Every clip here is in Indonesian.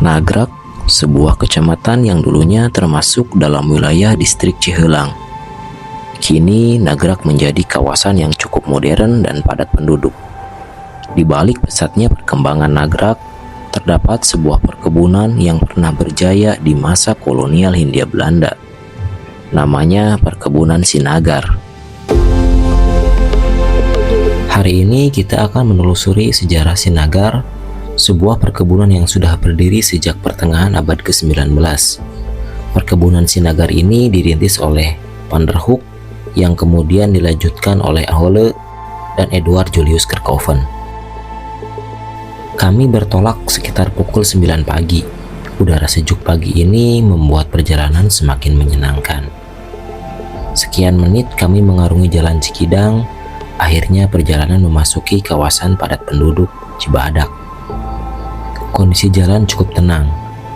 Nagrak, sebuah kecamatan yang dulunya termasuk dalam wilayah distrik Cihelang. Kini Nagrak menjadi kawasan yang cukup modern dan padat penduduk. Di balik pesatnya perkembangan Nagrak, terdapat sebuah perkebunan yang pernah berjaya di masa kolonial Hindia Belanda. Namanya Perkebunan Sinagar. Hari ini kita akan menelusuri sejarah Sinagar, sebuah perkebunan yang sudah berdiri sejak pertengahan abad ke-19. Perkebunan Sinagar ini dirintis oleh Van der Hoek yang kemudian dilanjutkan oleh Aholle dan Edward Julius Kerkhoven. Kami bertolak sekitar pukul 9 pagi. Udara sejuk pagi ini membuat perjalanan semakin menyenangkan. Sekian menit kami mengarungi jalan Cikidang, akhirnya perjalanan memasuki kawasan padat penduduk Cibadak. Kondisi jalan cukup tenang.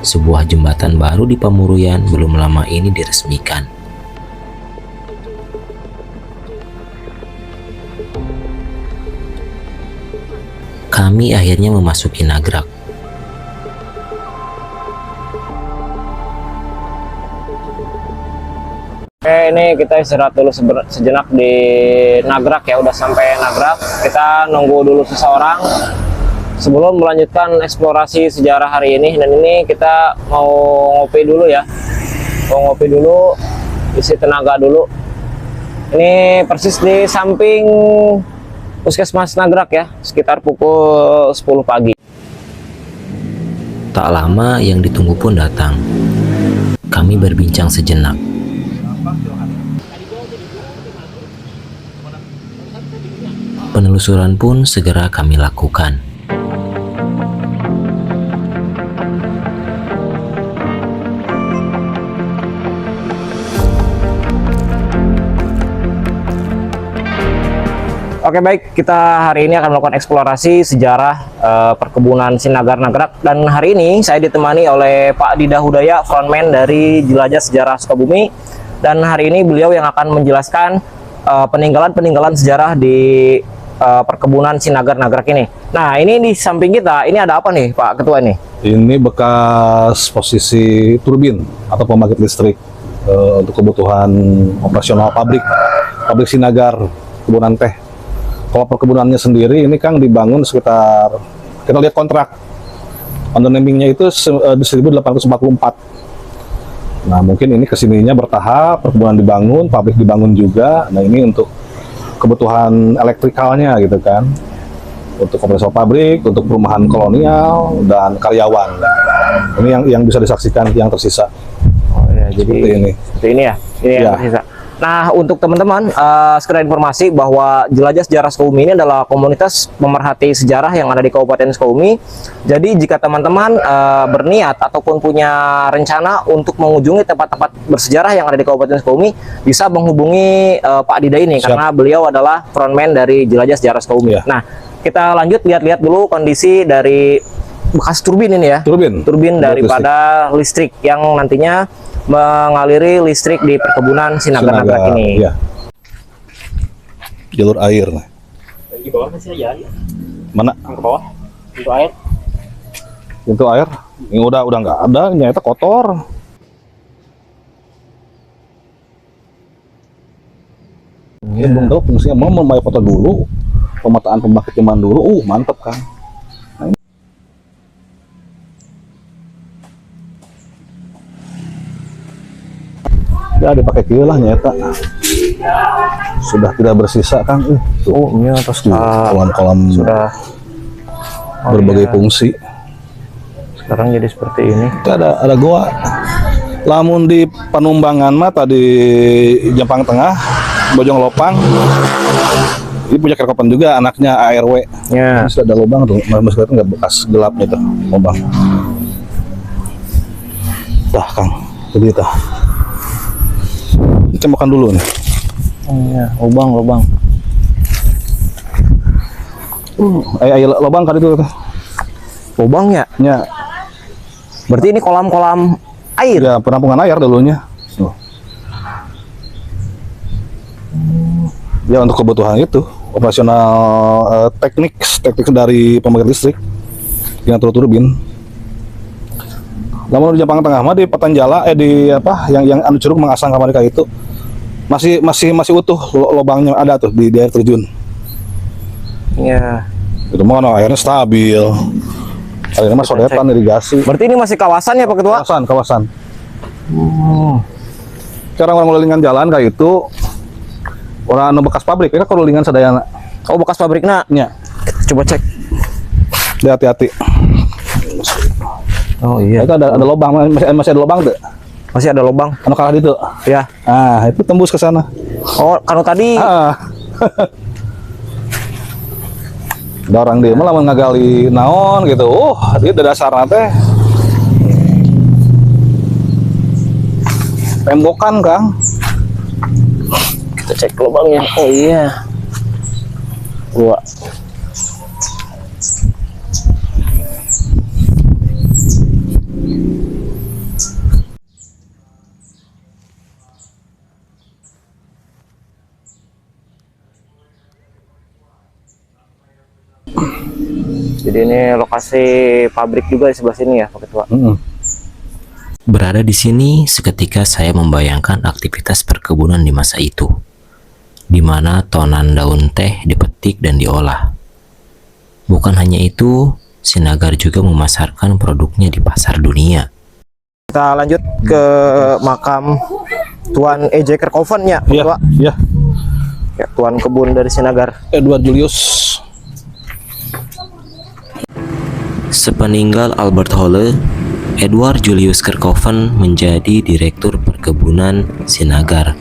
Sebuah jembatan baru di Pamuruyan belum lama ini diresmikan. Kami akhirnya memasuki Nagrak. Oke, ini kita istirahat dulu sejenak di Nagrak ya. Udah sampai Nagrak. Kita nunggu dulu seseorang sebelum melanjutkan eksplorasi sejarah hari ini. Dan ini kita mau ngopi dulu ya. Mau ngopi dulu, isi tenaga dulu. Ini persis di samping Puskesmas Nagrak ya, sekitar pukul 10 pagi. Tak lama yang ditunggu pun datang. Kami berbincang sejenak. Penelusuran pun segera kami lakukan. Oke, baik, kita hari ini akan melakukan eksplorasi sejarah perkebunan Sinagar Nagrak. Dan hari ini saya ditemani oleh Pak Dida Hudaya, frontman dari Jelajah Sejarah Sukabumi. Dan hari ini beliau yang akan menjelaskan peninggalan-peninggalan sejarah di perkebunan Sinagar Nagrak ini. Nah, ini di samping kita, ini ada apa nih Pak Ketua nih? Ini bekas posisi turbin atau pembangkit listrik untuk kebutuhan operasional pabrik Sinagar Kebunan Teh. Kalau perkebunannya sendiri ini Kang dibangun sekitar, kita lihat kontrak under namingnya itu di 1844. Nah mungkin ini kesininya bertahap, perkebunan dibangun, pabrik dibangun juga. Nah ini untuk kebutuhan elektrikalnya gitu kan, untuk kompresor pabrik, untuk perumahan kolonial dan karyawan. Ini yang bisa disaksikan yang tersisa. Oh ya, jadi ini. Seperti ini ya, ini ya. yang tersisa. Nah, untuk teman-teman, sekedar informasi bahwa Jelajah Sejarah Sukabumi ini adalah komunitas pemerhati sejarah yang ada di Kabupaten Sukabumi. Jadi, jika teman-teman berniat ataupun punya rencana untuk mengunjungi tempat-tempat bersejarah yang ada di Kabupaten Sukabumi, bisa menghubungi Pak Dida ini. Siap. Karena beliau adalah frontman dari Jelajah Sejarah Sukabumi. Ya. Nah, kita lanjut lihat-lihat dulu kondisi dari bekas turbin ini ya. Turbin daripada listrik yang nantinya mengaliri listrik di perkebunan Sinagar Nagrak ini. Ya. Jalur air. Di bawah masih jalan. Mana? Ke bawah. Untuk air. Pintu air? Ini udah nggak ada, nyata kotor. Ini belum tahu fungsinya. Mau membayar foto dulu, pemetaan pembangkit zaman dulu. Mantep kan. Ya dipakai kilah nyata. Sudah tidak bersisa kan. Oh, ini atas kolam-kolam sudah berbagai iya. Fungsi. Sekarang jadi seperti ini. Itu ada goa. Lamun di Panumbangan mah tadi Jampang Tengah, Bojong Lopang. Ini punya Kerkhoven juga, anaknya ARW. Ya. Ini sudah ada lubang tuh, masih kelihatan nggak bekas gelapnya tuh lubang. Tah Kang, jadi tah. Kita makan dulu nih. Iya, lubang. Lubang kali itu. Lubang ya? Ya. Berarti ini kolam-kolam air. Ya, penampungan air dulunya. Ya untuk kebutuhan itu operasional teknik dari pembangkit listrik yang turbin. Namun di Jampang Tengah mah di Petanjala di apa yang anu curug mengasang kamari ka itu masih utuh lubangnya ada tuh di air terjun. Iya. Itu mah airnya stabil. Airnya mah sodetan irigasi. Berarti ini masih kawasan ya Pak Ketua? Kawasan. Sekarang orang ngelilingan jalan kayak itu orang anu bekas pabrik, ya kerulingan sadayana. Oh, bekas pabriknya. Nya. Coba cek. Hati-hati. Oh iya. Itu ada lubang, masih ada lubang tuh. Masih ada lubang. Anu kalah itu. Ya. Ah, itu tembus ke sana. Oh, kalau tadi. Ada orang dia malah ngagali naon gitu. Dia ada dasarnya teh. Tembokan, Kang. Kita cek lubangnya. Oh iya. Gua. Jadi ini lokasi pabrik juga di sebelah sini ya Pak Ketua. Berada di sini seketika saya membayangkan aktivitas perkebunan di masa itu, di mana tonan daun teh dipetik dan diolah. Bukan hanya itu, Sinagar juga memasarkan produknya di pasar dunia. Kita lanjut ke makam Tuan E.J. Kerkhoven ya Pak Ketua. Iya. Ya, Tuan kebun dari Sinagar. Edward Julius. Sepeninggal Albert Holle, Edward Julius Kerkhoven menjadi direktur perkebunan Sinagar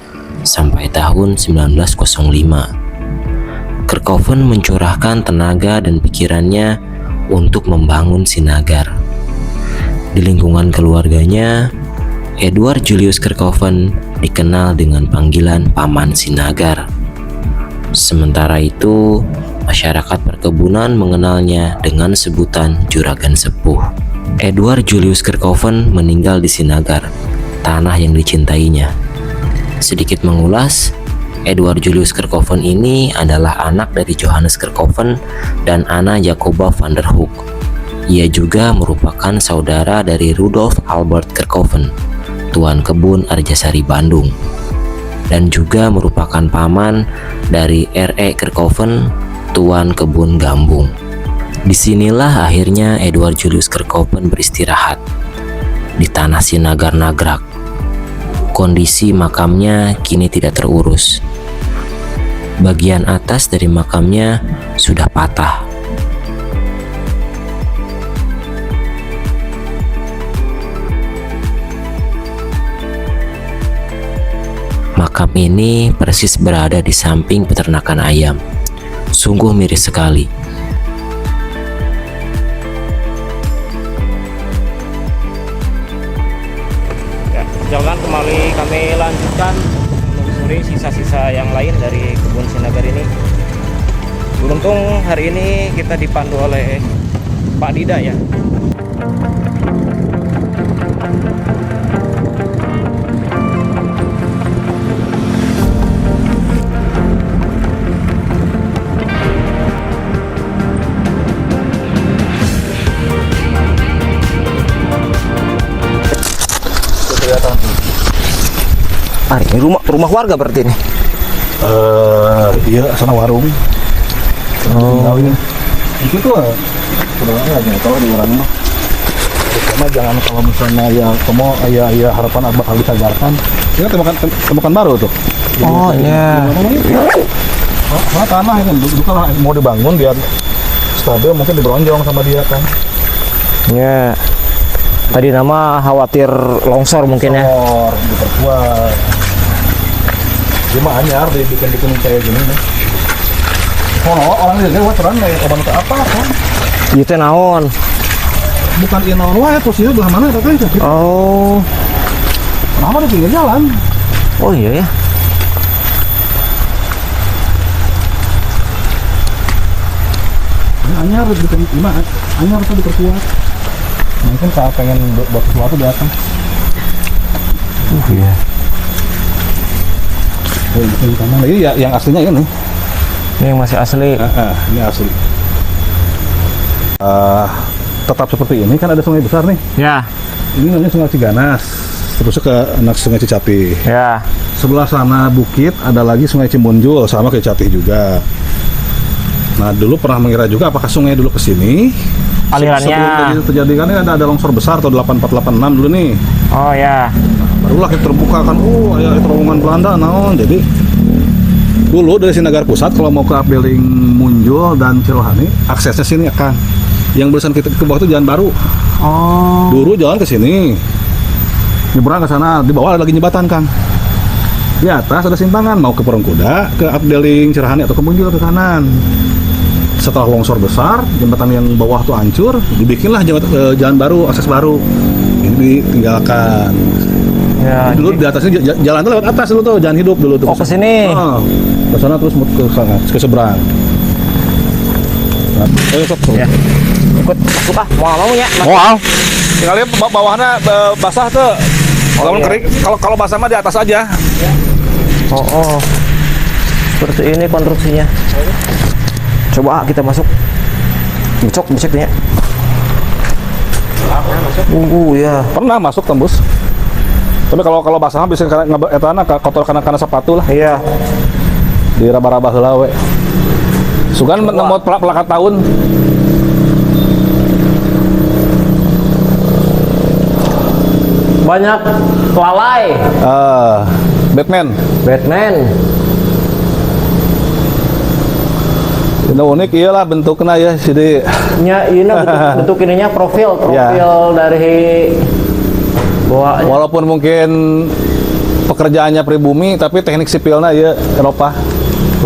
sampai tahun 1905. Kerkhoven mencurahkan tenaga dan pikirannya untuk membangun Sinagar. Di lingkungan keluarganya, Edward Julius Kerkhoven dikenal dengan panggilan Paman Sinagar. Sementara itu, masyarakat perkebunan mengenalnya dengan sebutan Juragan Sepuh. Edward Julius Kerkhoven meninggal di Sinagar, tanah yang dicintainya. Sedikit mengulas, Edward Julius Kerkhoven ini adalah anak dari Johannes Kerkhoven dan Anna Jacoba van der Hoek. Ia juga merupakan saudara dari Rudolf Albert Kerkhoven, Tuan Kebun Arjasari Bandung, dan juga merupakan paman dari R.E. Kerkhoven, Tuan Kebun Gambung. Disinilah akhirnya Edward Julius Kerkhoven beristirahat di tanah Sinagar Nagrak. Kondisi makamnya kini tidak terurus. Bagian atas dari makamnya sudah patah. Makam ini persis berada di samping peternakan ayam. Sungguh miris sekali. Ya, perjalanan kembali kami lanjutkan menelusuri sisa-sisa yang lain dari kebun Sinagar ini. Beruntung hari ini kita dipandu oleh Pak Dida ya. Ah, ini rumah warga berarti ini. Iya, sana warung. Oh. Itu tuh sebenarnya aja kalau di orang mah. Karena jangan kalau misalnya ya kamu ya harapan bakal disadarkan. Ini temukan baru tuh. Oh iya. Karena tanah ini kalau mau dibangun biar stabil mungkin diberonjong sama dia kan. Ya. Tadi nama khawatir longsor mungkin ya. Diperkuat. Dia mah anyar dibikin kayak gini nih. Oh, orang ini lewat terang kayak kapan ke apa kan? Itu naon? Bukan ini naon wae posisinya belah mana tapi itu. Oh. Kenapa di pinggir jalan? Oh iya ya. Ini anyar dibikin gimana? Anyar tuh diperkuat. Mungkin saat pengen buat sesuatu datang. Iya. Ini ya yang aslinya ini. Ini yang masih asli. Ini asli. tetap seperti ini kan ada sungai besar nih. Ya. Ini namanya Sungai Ciganas. Terusnya ke anak Sungai Cicapi. Ya. Sebelah sana bukit ada lagi Sungai Cimunjul sama kayak Capih juga. Nah dulu pernah mengira juga apakah sungai dulu ke sini. Alirannya. Sebelum terjadi kan ini ada longsor besar tahun 8486 dulu nih. Oh ya. Barulah kita terbuka kan, ya terowongan Belanda, naon. Jadi dulu dari Sinagar Pusat kalau mau ke Abdeling Munjul dan Cirohani aksesnya sini akan. Yang berusan kita ke bawah itu Jalan Baru. Oh. Dulu jalan ke sini. Nyebrang ke sana, di bawah ada lagi jembatan, Kang. Di atas ada simpangan, mau ke Perungkuda, ke Abdeling, Cirahani, atau ke Munjul ke kanan. Setelah longsor besar, jembatan yang bawah tuh hancur, dibikinlah jalan baru, akses baru. Ini ditinggalkan. Ya. Dulu di atasnya jalan tuh lewat atas dulu tuh, jalan hidup dulu tuh. Oh, ke sini. Ke sana terus ke sana, ke seberang. Nah, ayo sok. Ya. Ikut masuk ah, mau ya. Mau. Tinggalnya bawahnya basah tuh. Kalau kering, kalau basah mah di atas aja. Oh. Seperti ini konstruksinya. Coba kita masuk. Beceknya. Ya. Pernah masuk tembus. Tapi kalau basah bisa karena kotor karena sepatu lah. Iya. Di raba-raba heula we. Sugan nemu pelakat tahun. Banyak lalai. Batman. Ini unik iyalah bentuknya ya, jadi Ini bentuk ininya profil Ya. dari bawahnya. walaupun mungkin pekerjaannya pribumi tapi teknik sipilnya ya Eropa.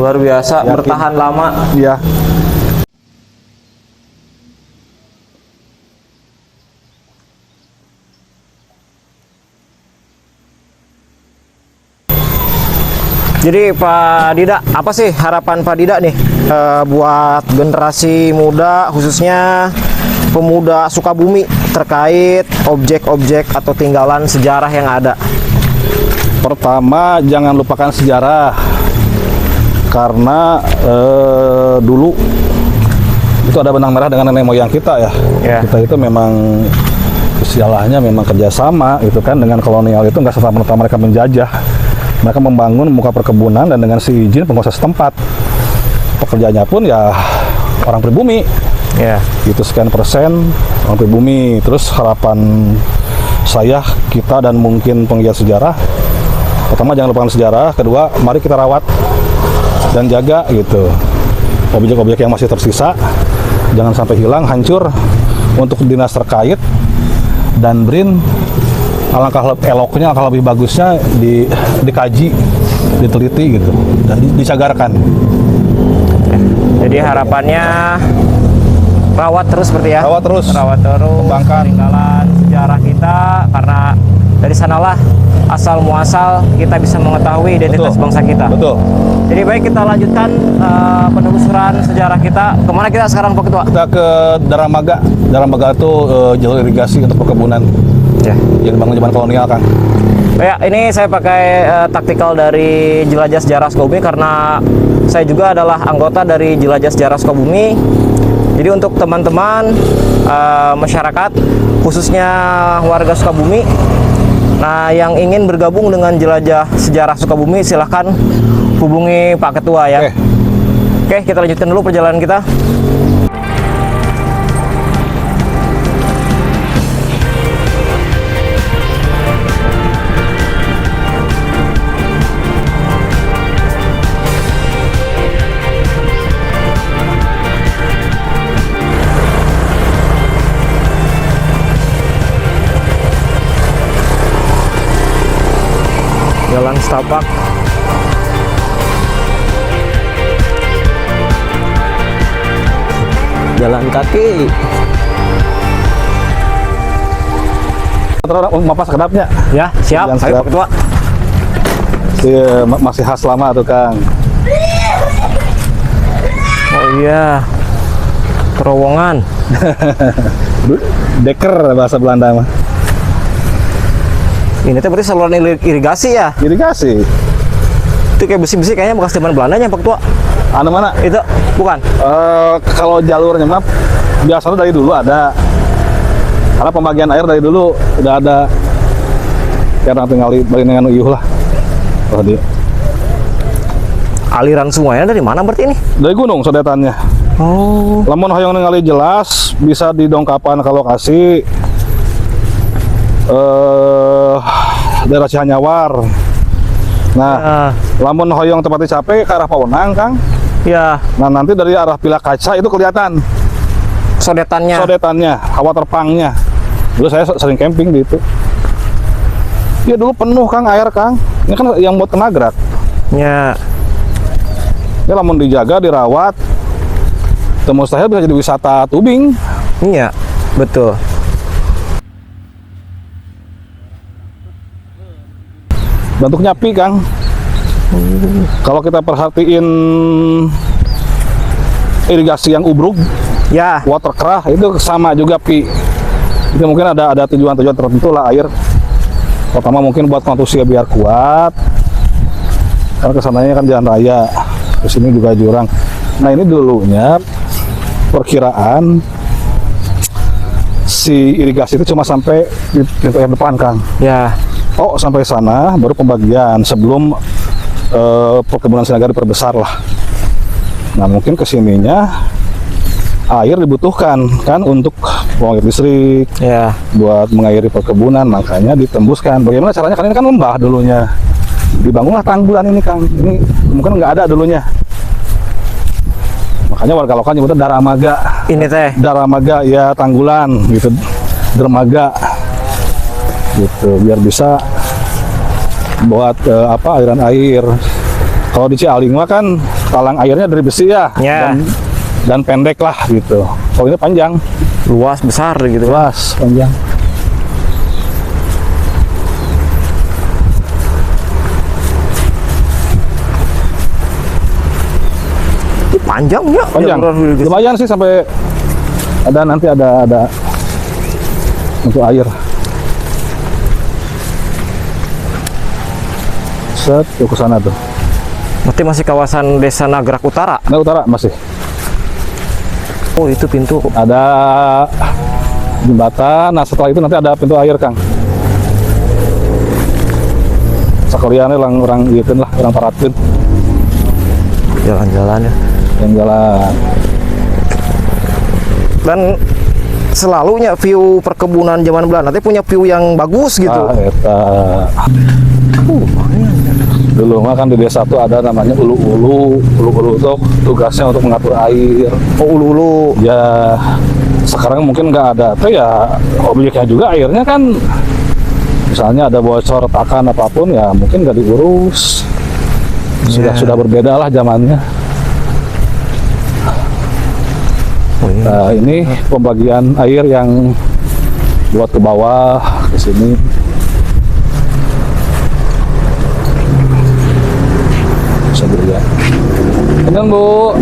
Luar biasa, Yakin. bertahan lama. Iya. Jadi Pak Dida, apa sih harapan Pak Dida nih buat generasi muda, khususnya pemuda Sukabumi terkait objek-objek atau tinggalan sejarah yang ada? Pertama, jangan lupakan sejarah karena dulu itu ada benang merah dengan nenek moyang kita ya. Ya. Kita itu memang istilahnya memang kerjasama itu kan dengan kolonial itu nggak serta-merta mereka menjajah. Mereka membangun muka perkebunan dan dengan seizin penguasa setempat. Pekerjaannya pun ya orang pribumi. Ya. Itu sekian persen orang pribumi. Terus harapan saya, kita dan mungkin penggiat sejarah, pertama jangan lupakan sejarah, kedua mari kita rawat dan jaga gitu. Objek-objek yang masih tersisa jangan sampai hilang, hancur. Untuk dinas terkait dan BRIN, alangkah eloknya, alangkah lebih bagusnya dikaji, diteliti gitu, dan dicagarkan. Jadi harapannya rawat terus seperti ya. Rawat terus, kembangkan peninggalan sejarah kita, karena dari sanalah asal muasal kita bisa mengetahui identitas Betul. bangsa kita. Betul. Jadi baik, kita lanjutkan penelusuran sejarah kita. Kemana kita sekarang Pak Ketua? Kita ke Daramaga. Daramaga itu jalur irigasi untuk perkebunan. Ya. Yang dibangun zaman kolonial, Kang. Ya, ini saya pakai taktikal dari Jelajah Sejarah Sukabumi karena saya juga adalah anggota dari Jelajah Sejarah Sukabumi. Jadi untuk teman-teman masyarakat, khususnya warga Sukabumi, nah yang ingin bergabung dengan Jelajah Sejarah Sukabumi, silahkan hubungi Pak Ketua ya. Oke, kita lanjutkan dulu perjalanan kita. Jalan setapak. Jalan kaki. Terus mapas kedapnya. Ya, siap. Jalan Ayo sedap. Pak Ketua. Iya, masih khas lama tuh, Kang. Oh iya. Terowongan. Deker bahasa Belanda mah. Ini tuh berarti saluran irigasi ya? Irigasi. Itu kayak besi-besi, kayaknya bekas zaman Belandanya Pak Ketua. Anu mana? Itu bukan? Kalau jalurnya mah biasanya dari dulu ada. Karena pembagian air dari dulu udah ada. Karena tinggal balik dengan uyuh lah. Oh, dia. Aliran sungainya dari mana berarti ini? Dari gunung sodetannya. Oh. Lamun hoyong ningali jelas bisa didongkapan ke lokasi daerah Cihanyawar. Nah, lamun hoyong tempatnya capek ke arah Pawenang, Kang. Ya, Nah, nanti dari arah Pila Kaca itu kelihatan sodetannya. sodetannya, hawa terpangnya. Dulu saya sering camping di itu. Ya dulu penuh Kang air, Kang. Ini kan yang buat ke Nagrag. Ya. Ya lamun dijaga, dirawat, temu mustahil bisa jadi wisata tubing. Iya, betul. Bentuk nyapi, Kang. Kalau kita perhatiin irigasi yang ubruk, Ya, water kerah itu sama juga pi. Itu mungkin ada tujuan-tujuan tertentu lah air. Pertama mungkin buat kontusi biar kuat. Karena kesananya kan jalan raya. Terus ini juga jurang. Nah ini dulunya perkiraan si irigasi itu cuma sampai di pintu air depan, Kang. ya. Oh sampai sana baru pembagian sebelum perkebunan Sinagara diperbesar lah. Nah mungkin kesininya air dibutuhkan kan untuk pembangkit listrik, Ya. buat mengairi perkebunan, makanya ditembuskan. Bagaimana caranya? Kan ini kan lembah dulunya. Dibangunlah tanggulan ini, Kang. Ini mungkin nggak ada dulunya. Makanya warga lokal nyebutnya Daramaga. Ini teh. Daramaga ya tanggulan gitu. Dermaga. Gitu biar bisa buat aliran air. Kalau di Cialing mah kan talang airnya dari besi ya. Ya. Dan pendek lah gitu. Kalau ini panjang, Luas besar gitu. luas, panjang. Panjang ya. Panjang. Lumayan sih sampai nanti ada untuk air. Set ke sana tuh. Berarti masih kawasan Desa Nagrag Utara. Nah, utara masih. Oh, itu pintu. Ada jembatan. Nah, setelah itu nanti ada pintu air, Kang. Sekaliannya orang gitu lah, orang paratkeun Jalan-jalan ya. yang jalan. Dan selalunya view perkebunan zaman Belanda nanti punya view yang bagus gitu. Eta. Dulu mah kan di desa tuh ada namanya ulu-ulu. Ulu-ulu itu tugasnya untuk mengatur air. Oh, ulu-ulu. Ya sekarang mungkin nggak ada. Tapi ya objeknya juga airnya kan. Misalnya ada bocor, retakan apapun ya mungkin nggak diurus. Sudah berbeda lah zamannya. Oh, iya. Nah, ini pembagian air yang buat ke bawah ke sini. Bisa dilihat. Kemudian Bu,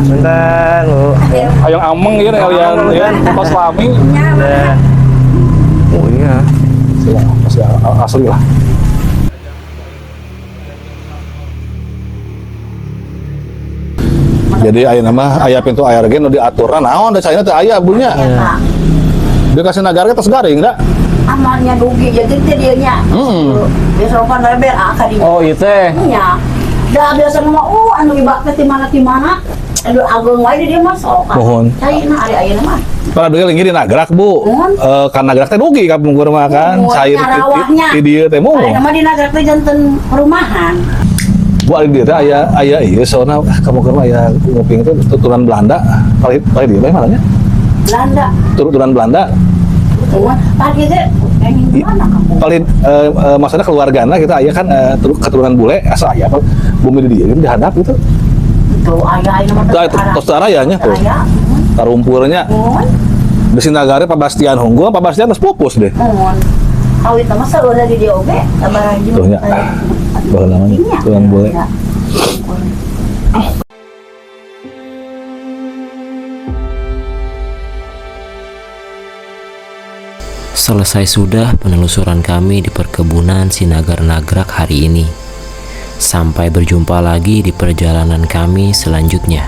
Bentar, Bu. ayang ameng ya kalian pas lami. Ya. Oh iya. Masih asli lah. Jadi ayah nama ayah pintu air gen udah diaturan. Naon da caina teh aya bunya. Dia kasih nagar ke tos garing da. Amarnya dugi jadi teh dia nya. Dia sopan rebel akadi. Oh, itu teh. Nya. Da biasa mah anu ibak teh ti mana. Aduh agung wae dia mah sok. Mohon. Cairna ari ayeuna mah. Pada dugi lagi di nagrak Bu. Kan nagrak teh dugi ka pungkur mah kan. Cair di dieu teh moh. Ari mah di nagrak teh janten perumahan. Bu ari dieu teh aya ieu soalna kamu keur mah aya nguping itu turunan Belanda. Paling dieu bae malahnya. Belanda. Turunan Belanda. Tuh, pagi teh pengen di mana kamu? Paling maksudnya keluargana kita aya kan keturunan bule asal aya apa bumi di dieu di hadap gitu. Tuh aya mah Tos arayanya tuh. Tarumpurnya. Di Sinagara Pabastian Hunggul, Pabastian geus pupus deh. Awit mah saeureut di dieu oge sabaraha Tuh nya. Baheula namanya turunan bule. Selesai sudah penelusuran kami di perkebunan Sinagar Nagrag hari ini. Sampai berjumpa lagi di perjalanan kami selanjutnya.